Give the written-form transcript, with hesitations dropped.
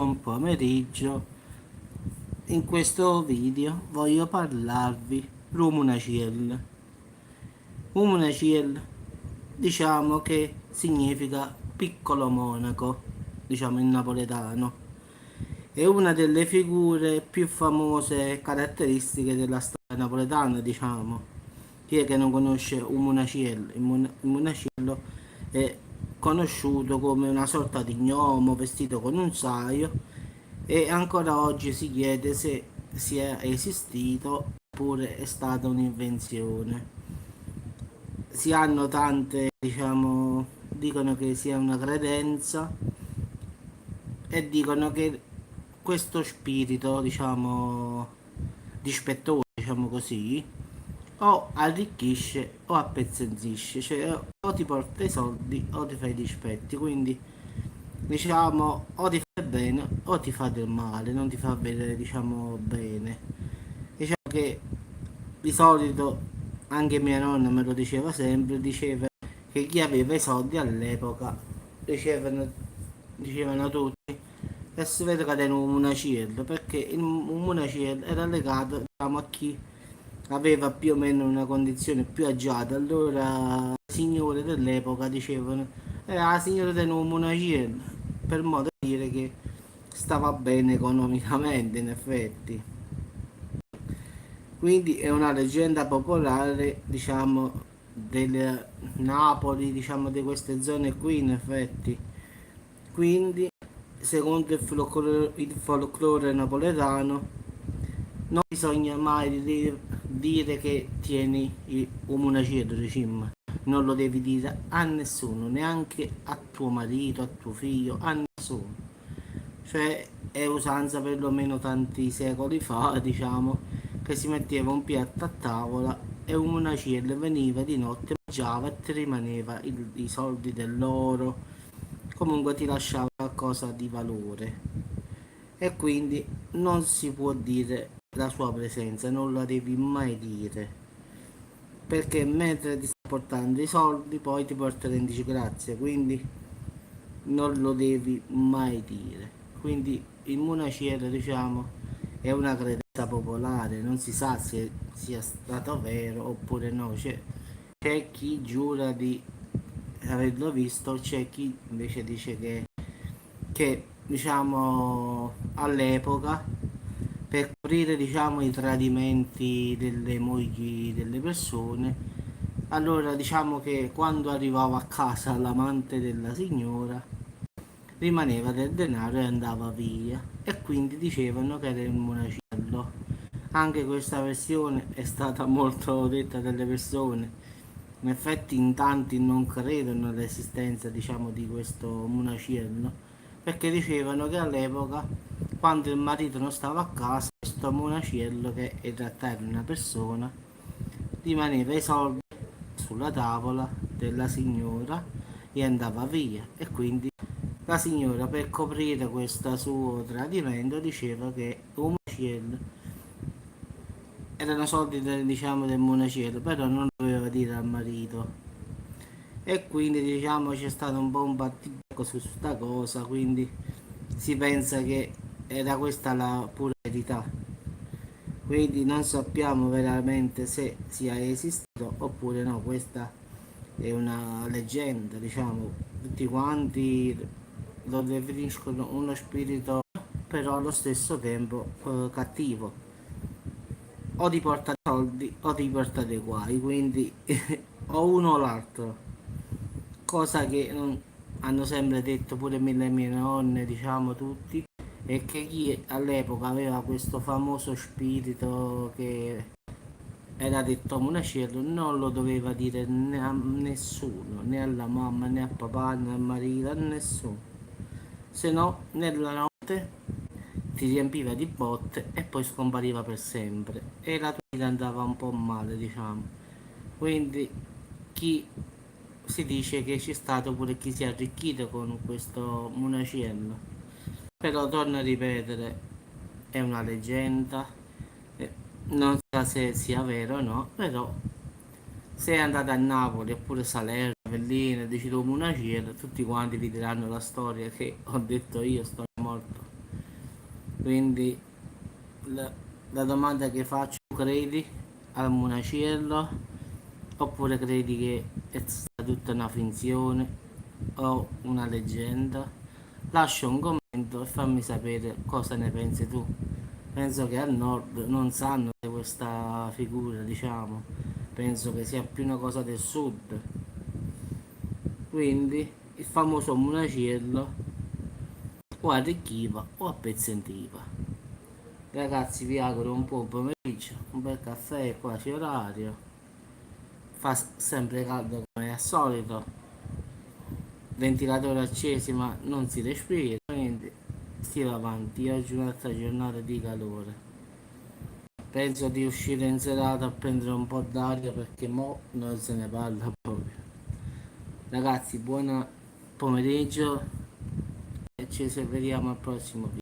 buon pomeriggio. In questo video voglio parlarvi Rumunaciel. Rumunaciel, diciamo che significa piccolo monaco, diciamo in napoletano. È una delle figure più famose e caratteristiche della storia napoletana, diciamo. Chi è che non conosce un Munaciello? Il Munaciello è conosciuto come una sorta di gnomo vestito con un saio e ancora oggi si chiede se sia esistito oppure è stata un'invenzione. Si hanno tante, diciamo, dicono che sia una credenza e dicono che questo spirito, diciamo, dispettoso, diciamo così, o arricchisce o appezzisce, cioè o ti porta i soldi o ti fai i dispetti, quindi diciamo o ti fa bene o ti fa del male, non ti fa vedere diciamo bene. Diciamo che di solito anche mia nonna me lo diceva sempre, diceva che chi aveva i soldi all'epoca dicevano tutti e si vede che era un munaciello perché un munaciello era legato diciamo, a chi aveva più o meno una condizione più agiata. Allora i signori dell'epoca dicevano la signora del munaciello, per modo di dire che stava bene economicamente in effetti. Quindi è una leggenda popolare, diciamo, del Napoli, diciamo, di queste zone qui, in effetti. Quindi, secondo il folklore napoletano, non bisogna mai dire che tieni un munaciero, diciamo. Non lo devi dire a nessuno, neanche a tuo marito, a tuo figlio, a nessuno. Cioè è usanza perlomeno tanti secoli fa, diciamo, che si metteva un piatto a tavola e un monacello veniva di notte, mangiava e ti rimaneva i soldi dell'oro, comunque ti lasciava qualcosa di valore. E quindi non si può dire la sua presenza, non la devi mai dire, perché mentre ti sta portando i soldi poi ti porterà in disgrazia, quindi non lo devi mai dire. Quindi il munacielo, diciamo, è una credenza popolare, non si sa se sia stato vero oppure no. C'è chi giura di averlo visto, c'è chi invece dice che diciamo, all'epoca per coprire diciamo, i tradimenti delle mogli delle persone. Allora diciamo che quando arrivava a casa l'amante della signora rimaneva del denaro e andava via e quindi dicevano che era il monacello. Anche questa versione è stata molto detta dalle persone. In effetti in tanti non credono all'esistenza diciamo di questo monacello perché dicevano che all'epoca quando il marito non stava a casa questo monacello che in realtà era una persona rimaneva i soldi sulla tavola della signora e andava via e quindi la signora per coprire questo suo tradimento diceva che un monacello erano soldi diciamo del monacello però non lo doveva dire al marito e quindi diciamo c'è stato un po' un battibecco su questa cosa quindi si pensa che era questa la pura verità quindi non sappiamo veramente se sia esistito oppure no questa è una leggenda diciamo tutti quanti lo definiscono uno spirito però allo stesso tempo cattivo o ti porta soldi o ti porta dei guai quindi o uno o l'altro cosa che hanno sempre detto pure le mie nonne, diciamo tutti, e che chi all'epoca aveva questo famoso spirito che era detto monacello non lo doveva dire né a nessuno, né alla mamma, né a papà, né al marito, a nessuno. Se no, nella notte ti riempiva di botte e poi scompariva per sempre e la tua vita andava un po' male, diciamo. Quindi chi si dice che c'è stato pure chi si è arricchito con questo monacello. Però torno a ripetere, è una leggenda, eh, non so se sia vero o no, però se andate a Napoli oppure Salerno, Avellino, dici tu monacello, tutti quanti vi diranno la storia che ho detto io, storia morto. Quindi la, la domanda che faccio, credi al Munaciello oppure credi che è stata tutta una finzione o una leggenda? Lascia un commento e fammi sapere cosa ne pensi tu. Penso che al nord non sanno di questa figura, diciamo, penso che sia più una cosa del sud. Quindi il famoso Munaciello o arricchiva o appezzentiva. Ragazzi, vi auguro un buon pomeriggio, un bel caffè, quasi orario. Fa sempre caldo come al solito, ventilatori accesi ma non si respira, quindi si va avanti. Oggi è un'altra giornata di calore. Penso di uscire in serata a prendere un po' d'aria perché mo non se ne parla proprio. Ragazzi, buon pomeriggio e ci vediamo al prossimo video.